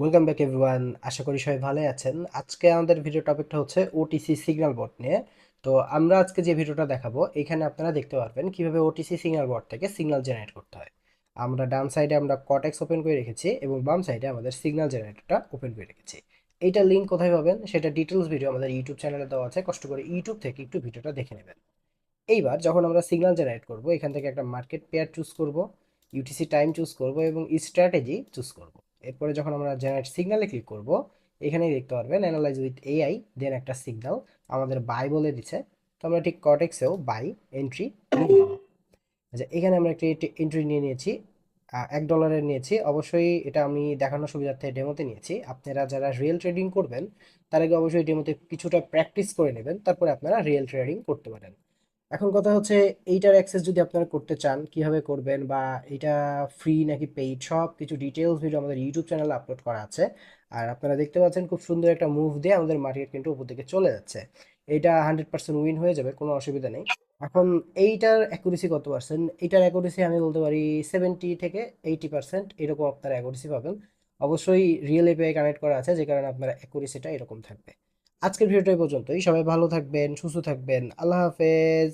Welcome back everyone. আশা করি সবাই ভালো আছেন। আজকে আমাদের ভিডিও টপিকটা হচ্ছে ওটিসি সিগন্যাল বট নিয়ে। তো আমরা আজকে যে ভিডিওটা দেখাবো এখানে আপনারা দেখতে পারবেন কিভাবে ওটিসি সিগন্যাল বট থেকে সিগন্যাল জেনারেট করতে হয়। আমরা ডান সাইডে আমরা কটেক্স ওপেন করে রেখেছি এবং বাম সাইডে আমাদের সিগন্যাল জেনারেটরটা ওপেন করে রেখেছি। এইটার লিঙ্ক কোথায় পাবেন সেটা ডিটেলস ভিডিও আমাদের ইউটিউব চ্যানেলে দেওয়া আছে, কষ্ট করে ইউটিউব থেকে একটু ভিডিওটা দেখে নেবেন। এইবার যখন আমরা সিগন্যাল জেনারেট করব এখান থেকে একটা মার্কেট পেয়ার চুজ করব, ইউটিসি টাইম চুজ করব এবং স্ট্র্যাটেজি চুজ করব। এরপরে যখন আমরা জেনারেট সিগন্যালে ক্লিক করব এখানেই দেখতে পারবেন অ্যানালাইজ উইথ এআই দেন একটা সিগন্যাল আমাদের বাই বলে দিচ্ছে। তো আমরা ঠিক কটেক্সেও বাই এন্ট্রি নিয়ে নিব। আচ্ছা, এখানে আমরা একটি এন্ট্রি নিয়ে নিয়েছি, $1 নিয়েছি। অবশ্যই এটা আমি দেখানোর সুবিধার্থে ডেমোতে নিয়েছি। আপনারা যারা রিয়েল ট্রেডিং করবেন তার আগে অবশ্যই ডেমোতে কিছুটা প্র্যাকটিস করে নেবেন, তারপরে আপনারা রিয়েল ট্রেডিং করতে পারেন। এখন কথা হচ্ছে এইটার অ্যাক্সেস যদি আপনারা করতে চান কিভাবে করবেন বা এটা ফ্রি নাকি পেইড সব কিছু ডিটেলস ভিডিও আমাদের ইউটিউব চ্যানেলে আপলোড করা আছে। আর আপনারা দেখতে পাচ্ছেন খুব সুন্দর একটা মুভ দিয়ে আমাদের মার্কেট কিন্তু উপর দিকে চলে যাচ্ছে। এটা 100% উইন হয়ে যাবে, কোনো অসুবিধা নেই। এখন এইটার অ্যাকুরেসি কত পার্সেন্ট? এইটার অ্যাকুরেসি আমি বলতে পারি 70 থেকে 80% এরকম আপনারা অ্যাকুরেসি পাবেন। অবশ্যই রিয়েল এপিআই কানেক্ট করা আছে যে কারণে আপনার অ্যাকুরেসিটা এরকম থাকবে। আজকের ভিডিওটা এই পর্যন্তই। সবাই ভালো থাকবেন, সুস্থ থাকবেন। আল্লাহ হাফেজ।